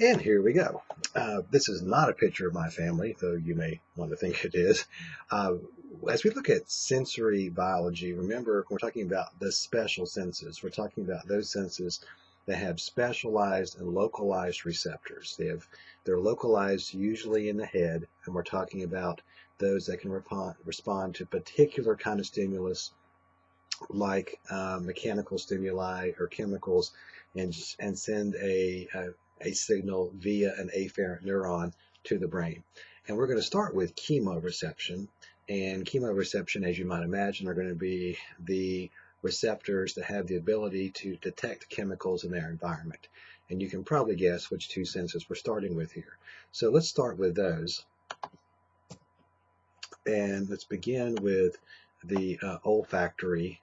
And here we go. This is not a picture of my family, though you may want to think it is. Uh, as we look at sensory biology, remember we're talking about the special senses. We're talking about those senses that have specialized and localized receptors. They're localized usually in the head, and we're talking about those that can respond to particular kind of stimulus like mechanical stimuli or chemicals and send a signal via an afferent neuron to the brain. And we're going to start with chemoreception. And chemoreception, as you might imagine, are going to be the receptors that have the ability to detect chemicals in their environment. And you can probably guess which two senses we're starting with here. So let's start with those. And let's begin with the olfactory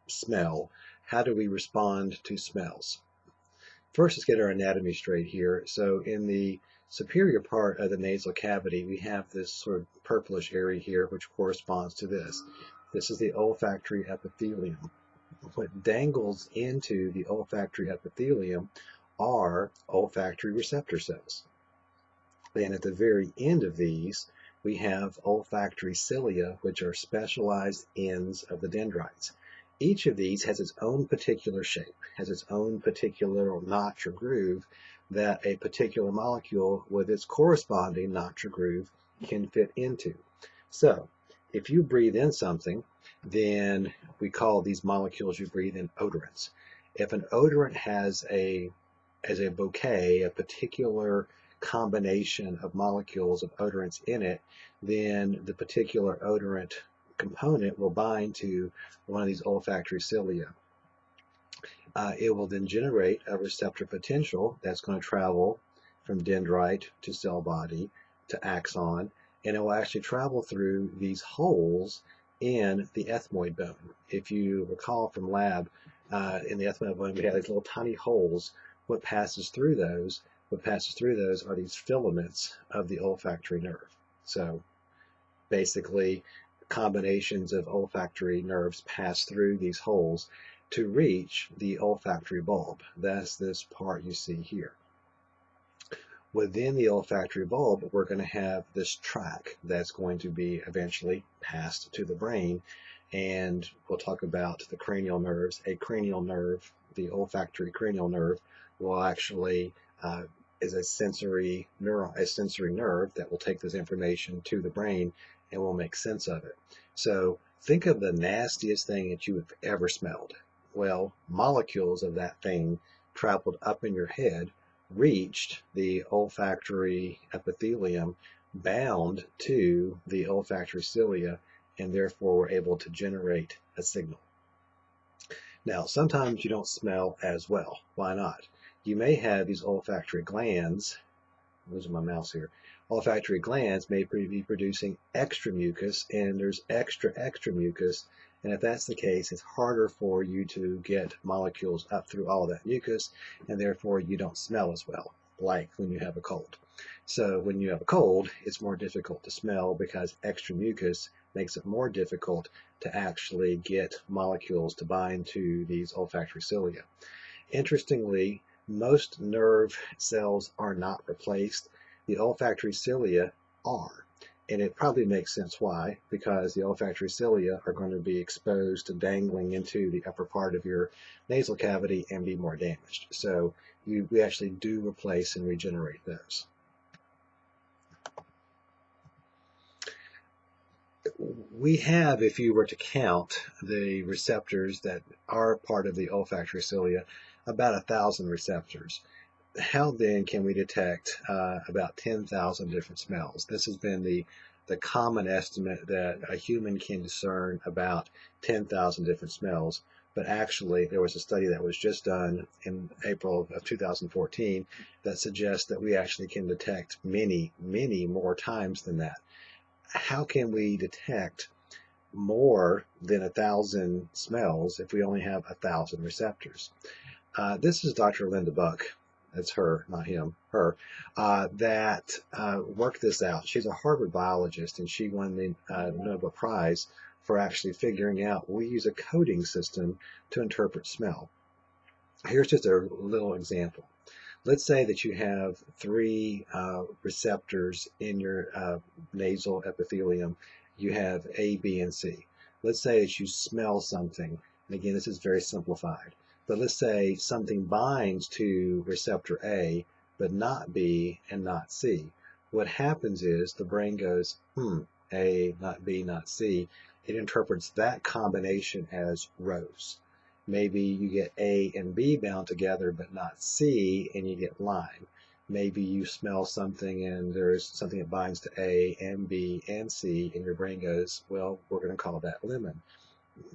smell. How do we respond to smells? First, let's get our anatomy straight here. So in the superior part of the nasal cavity, we have this sort of purplish area here, which corresponds to this. This is the olfactory epithelium. What dangles into the olfactory epithelium are olfactory receptor cells. Then at the very end of these, we have olfactory cilia, which are specialized ends of the dendrites. Each of these has its own particular shape, has its own particular notch or groove that a particular molecule with its corresponding notch or groove can fit into. So, if you breathe in something, then we call these molecules you breathe in odorants. If an odorant has as a bouquet, a particular combination of molecules of odorants in it, then the particular odorant component will bind to one of these olfactory cilia. It will then generate a receptor potential that's going to travel from dendrite to cell body to axon, and it will actually travel through these holes in the ethmoid bone. If you recall from lab, in the ethmoid bone, we have these little tiny holes. What passes through those? What passes through those are these filaments of the olfactory nerve. So basically, combinations of olfactory nerves pass through these holes to reach the olfactory bulb. That's this part you see here. Within the olfactory bulb, we're going to have this tract that's going to be eventually passed to the brain. And we'll talk about the cranial nerves. A cranial nerve, the olfactory cranial nerve, will actually is a sensory nerve that will take this information to the brain and will make sense of it. So think of the nastiest thing that you have ever smelled. Well, molecules of that thing traveled up in your head, reached the olfactory epithelium, bound to the olfactory cilia, and therefore were able to generate a signal. Now, sometimes you don't smell as well. Why not? You may have these olfactory glands. I'm losing my mouse here. Olfactory glands may be producing extra mucus, and there's extra mucus. And if that's the case, it's harder for you to get molecules up through all that mucus, and therefore you don't smell as well, like when you have a cold. So when you have a cold, it's more difficult to smell because extra mucus makes it more difficult to actually get molecules to bind to these olfactory cilia. Interestingly, most nerve cells are not replaced. The olfactory cilia are. And it probably makes sense why, because the olfactory cilia are going to be exposed to dangling into the upper part of your nasal cavity and be more damaged. So we actually do replace and regenerate those. We have, if you were to count the receptors that are part of the olfactory cilia, about 1,000 receptors. How then can we detect about 10,000 different smells? This has been the common estimate that a human can discern about 10,000 different smells. But actually, there was a study that was just done in April of 2014 that suggests that we actually can detect many more times than that. How can we detect more than 1,000 smells if we only have 1,000 receptors? This is Dr. Linda Buck. That's her, not him, her, that worked this out. She's a Harvard biologist, and she won the Nobel Prize for actually figuring out we use a coding system to interpret smell. Here's just a little example. Let's say that you have three receptors in your nasal epithelium. You have A, B, and C. Let's say that you smell something. And again, this is very simplified. But let's say something binds to receptor A, but not B and not C. What happens is the brain goes, A, not B, not C. It interprets that combination as rose. Maybe you get A and B bound together, but not C, and you get lime. Maybe you smell something and there's something that binds to A and B and C, and your brain goes, well, we're going to call that lemon.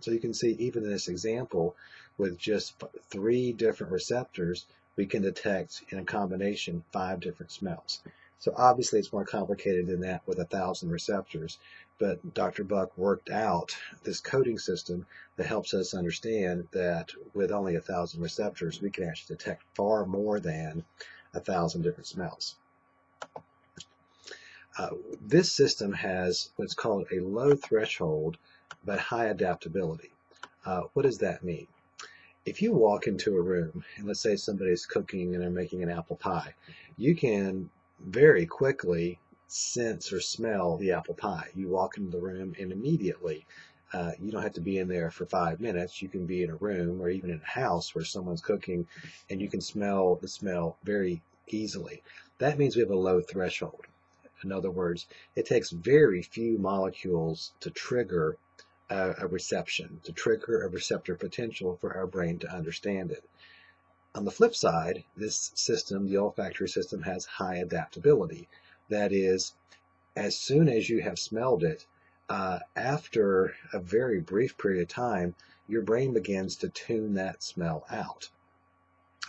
So you can see even in this example, with just three different receptors, we can detect in a combination 5 different smells. So obviously it's more complicated than that with 1,000 receptors, but Dr. Buck worked out this coding system that helps us understand that with only 1,000 receptors, we can actually detect far more than 1,000 different smells. This system has what's called a low threshold but high adaptability. What does that mean? If you walk into a room, and let's say somebody's cooking and they're making an apple pie, you can very quickly sense or smell the apple pie. You walk into the room and immediately, you don't have to be in there for 5 minutes. You can be in a room or even in a house where someone's cooking and you can smell the smell very easily. That means we have a low threshold. In other words, it takes very few molecules to trigger a reception, to trigger a receptor potential for our brain to understand it. On the flip side, this system, the olfactory system, has high adaptability. That is, as soon as you have smelled it, after a very brief period of time, your brain begins to tune that smell out.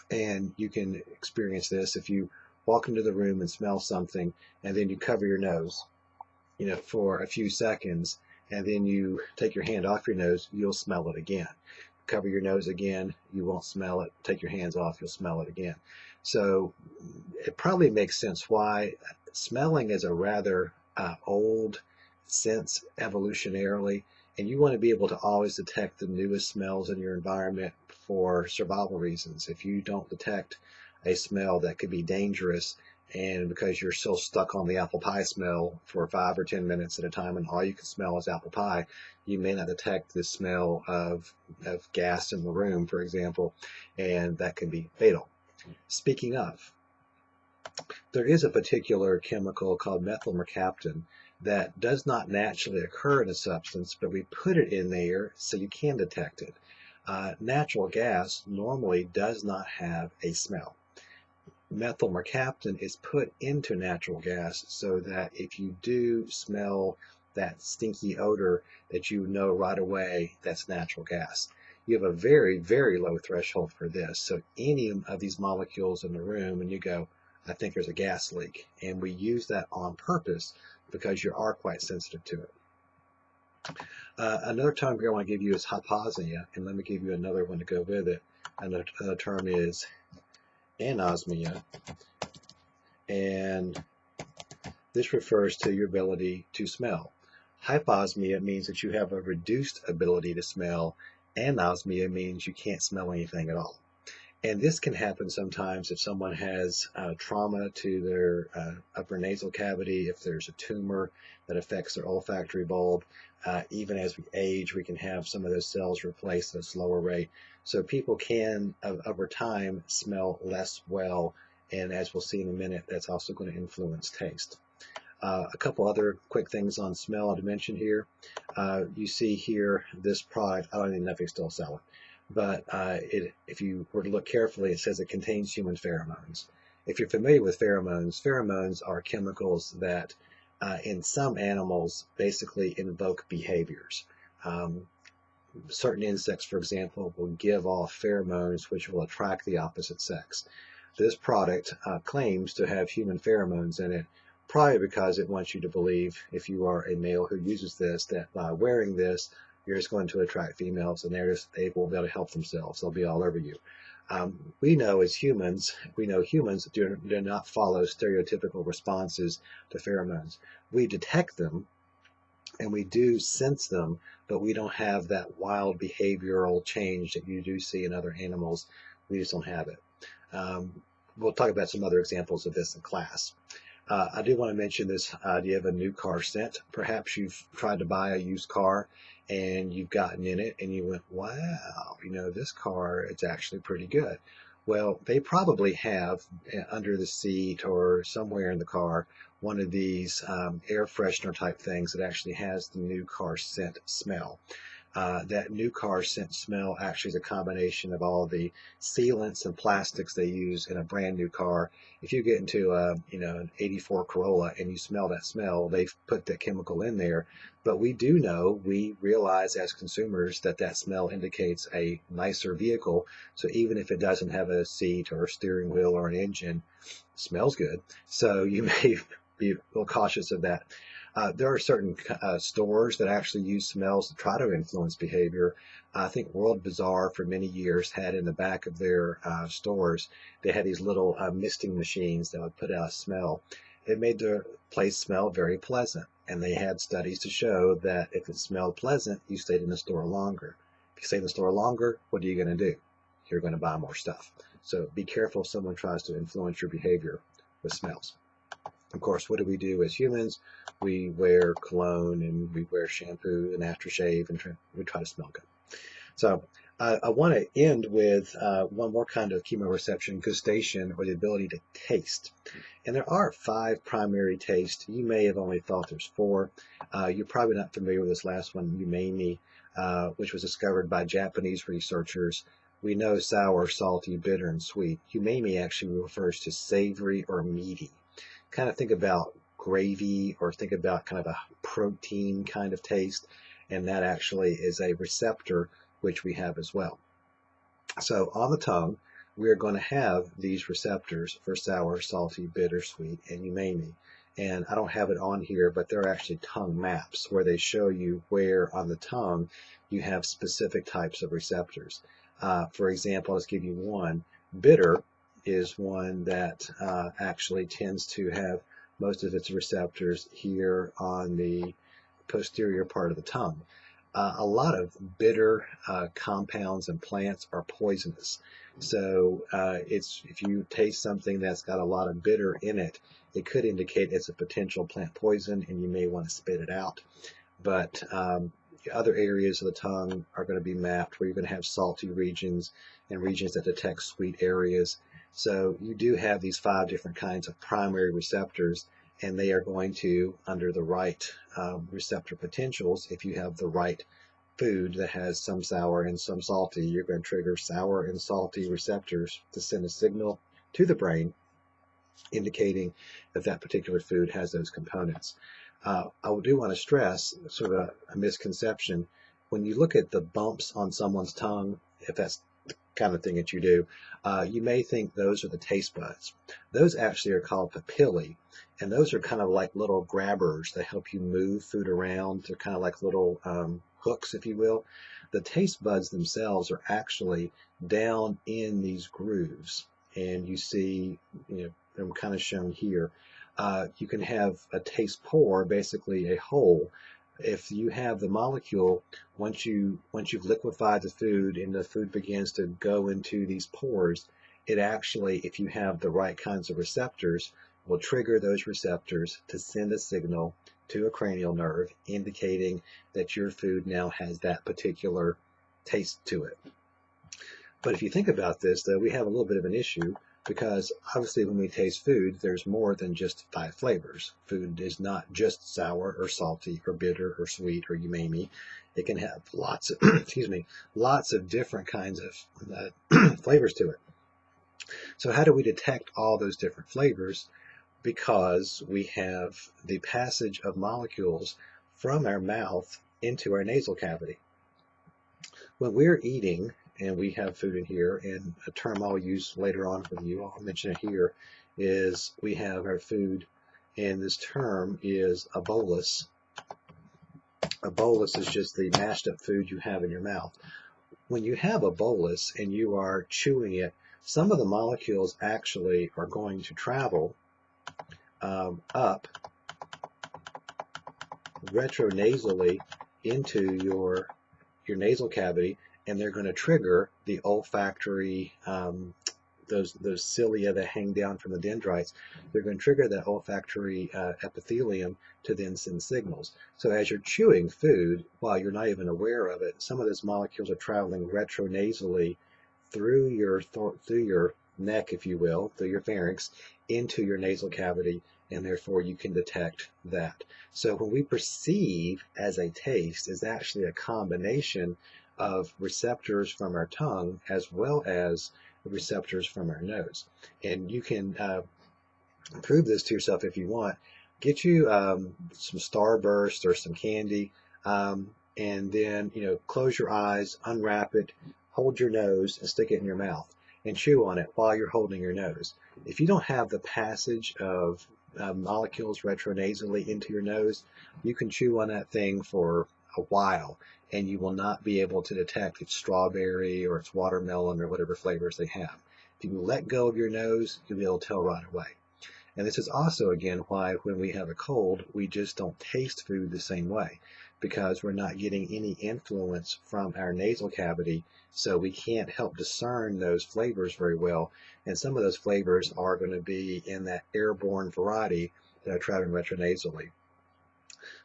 And you can experience this if you walk into the room and smell something, and then you cover your nose, for a few seconds, and then you take your hand off your nose, you'll smell it again. Cover your nose again, you won't smell it. Take your hands off, you'll smell it again. So it probably makes sense why smelling is a rather old sense evolutionarily, and you want to be able to always detect the newest smells in your environment for survival reasons. If you don't detect a smell that could be dangerous, and because you're still stuck on the apple pie smell for 5 or 10 minutes at a time and all you can smell is apple pie, you may not detect the smell of gas in the room, for example, and that can be fatal. Speaking of, there is a particular chemical called methyl mercaptan that does not naturally occur in a substance, but we put it in there so you can detect it. Natural gas normally does not have a smell. Methyl mercaptan is put into natural gas so that if you do smell that stinky odor, that you know right away that's natural gas. You have a very, very low threshold for this. So any of these molecules in the room, and you go, I think there's a gas leak. And we use that on purpose because you are quite sensitive to it. Another term here I want to give you is hyposmia, and let me give you another one to go with it. Another term is anosmia, and this refers to your ability to smell. Hyposmia means that you have a reduced ability to smell. Anosmia means you can't smell anything at all. And this can happen sometimes if someone has trauma to their upper nasal cavity, if there's a tumor that affects their olfactory bulb. Even as we age, we can have some of those cells replaced at a slower rate. So people can, over time, smell less well. And as we'll see in a minute, that's also going to influence taste. A couple other quick things on smell to mention here. You see here this product, I don't even know if they still sell it, but if you were to look carefully, it says it contains human pheromones. If you're familiar with pheromones, pheromones are chemicals that in some animals basically invoke behaviors. Certain insects, for example, will give off pheromones which will attract the opposite sex. This product claims to have human pheromones in it, probably because it wants you to believe, if you are a male who uses this, that by wearing this, you're just going to attract females and they will be able to help themselves. They'll be all over you. We know humans do not follow stereotypical responses to pheromones. We detect them and we do sense them, but we don't have that wild behavioral change that you do see in other animals. We just don't have it. we'll talk about some other examples of this in class. I do want to mention this idea of a new car scent. Perhaps you've tried to buy a used car and you've gotten in it and you went, wow, this car, it's actually pretty good. Well, they probably have under the seat or somewhere in the car one of these air freshener type things that actually has the new car scent smell. That new car scent smell actually is a combination of all the sealants and plastics they use in a brand new car. If you get into an 84 Corolla and you smell that smell, they've put that chemical in there. But we realize as consumers that that smell indicates a nicer vehicle. So even if it doesn't have a seat or a steering wheel or an engine, it smells good. So you may be a little cautious of that. There are certain stores that actually use smells to try to influence behavior. I think World Bazaar for many years had in the back of their stores, they had these little misting machines that would put out a smell. It made the place smell very pleasant. And they had studies to show that if it smelled pleasant, you stayed in the store longer. If you stay in the store longer, what are you going to do? You're going to buy more stuff. So be careful if someone tries to influence your behavior with smells. Of course, what do we do as humans? We wear cologne and we wear shampoo and aftershave and we try to smell good. So I want to end with one more kind of chemoreception, gustation, or the ability to taste. And there are 5 primary tastes. You may have only thought there's 4. You're probably not familiar with this last one, umami, which was discovered by Japanese researchers. We know sour, salty, bitter, and sweet. Umami actually refers to savory or meaty. Kind of think about gravy or think about kind of a protein kind of taste, and that actually is a receptor which we have as well. So on the tongue, we are going to have these receptors for sour, salty, bitter, sweet, and umami. And I don't have it on here, but there are actually tongue maps where they show you where on the tongue you have specific types of receptors. For example, let's give you one. Bitter is one that actually tends to have most of its receptors here on the posterior part of the tongue. A lot of bitter compounds and plants are poisonous. So if you taste something that's got a lot of bitter in it, it could indicate it's a potential plant poison and you may want to spit it out. But other areas of the tongue are going to be mapped where you're going to have salty regions and regions that detect sweet areas. So you do have these 5 different kinds of primary receptors, and they are going to, under the right receptor potentials, if you have the right food that has some sour and some salty, you're going to trigger sour and salty receptors to send a signal to the brain indicating that that particular food has those components. I do want to stress sort of a misconception. When you look at the bumps on someone's tongue, if that's the kind of thing that you do, you may think those are the taste buds. Those actually are called papillae, and those are kind of like little grabbers that help you move food around. They're kind of like little hooks, if you will. The taste buds themselves are actually down in these grooves, and you see, them kind of shown here. You can have a taste pore, basically a hole. If you have the molecule, once you've liquefied the food and the food begins to go into these pores, it actually, if you have the right kinds of receptors, will trigger those receptors to send a signal to a cranial nerve indicating that your food now has that particular taste to it. But if you think about this, though, we have a little bit of an issue because obviously when we taste food, there's more than just 5 flavors. Food is not just sour or salty or bitter or sweet or umami. It can have lots of, lots of different kinds of flavors to it. So how do we detect all those different flavors? Because we have the passage of molecules from our mouth into our nasal cavity. When we're eating, and we have food in here, and a term I'll use later on with you, I'll mention it here, is we have our food, and this term is a bolus. A bolus is just the mashed up food you have in your mouth. When you have a bolus and you are chewing it, some of the molecules actually are going to travel up retronasally into your nasal cavity, and they're going to trigger the olfactory those cilia that hang down from the dendrites, they're going to trigger that olfactory epithelium to then send signals. So as you're chewing food, while you're not even aware of it, some of those molecules are traveling retronasally through your neck, if you will, through your pharynx, into your nasal cavity, and therefore you can detect that. So when we perceive as a taste is actually a combination of receptors from our tongue as well as receptors from our nose. And you can prove this to yourself if you want. Get you some Starburst or some candy, and then close your eyes, unwrap it, hold your nose, and stick it in your mouth, and chew on it while you're holding your nose. If you don't have the passage of molecules retronasally into your nose, you can chew on that thing for a while, and you will not be able to detect it's strawberry or it's watermelon or whatever flavors they have. If you let go of your nose, you'll be able to tell right away. And this is also, again, why when we have a cold, we just don't taste food the same way, because we're not getting any influence from our nasal cavity, so we can't help discern those flavors very well. And some of those flavors are going to be in that airborne variety that are traveling retronasally.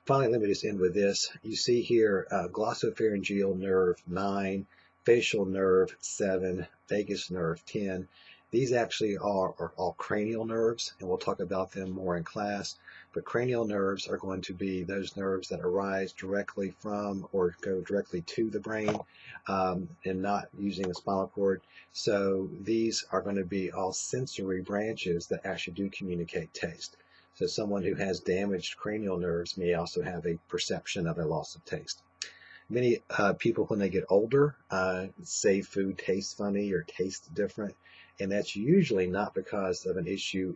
Finally, let me just end with this. You see here glossopharyngeal nerve 9, facial nerve 7, vagus nerve 10. These actually are all cranial nerves, and we'll talk about them more in class. But cranial nerves are going to be those nerves that arise directly from or go directly to the brain, and not using the spinal cord. So these are going to be all sensory branches that actually do communicate taste. So someone who has damaged cranial nerves may also have a perception of a loss of taste. Many people, when they get older, say food tastes funny or tastes different, and that's usually not because of an issue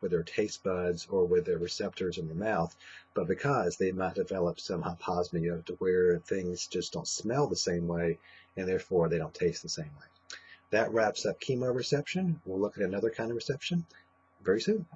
with their taste buds or with their receptors in the mouth, but because they might develop some hyposmia to where things just don't smell the same way, and therefore they don't taste the same way. That wraps up chemoreception. We'll look at another kind of reception very soon.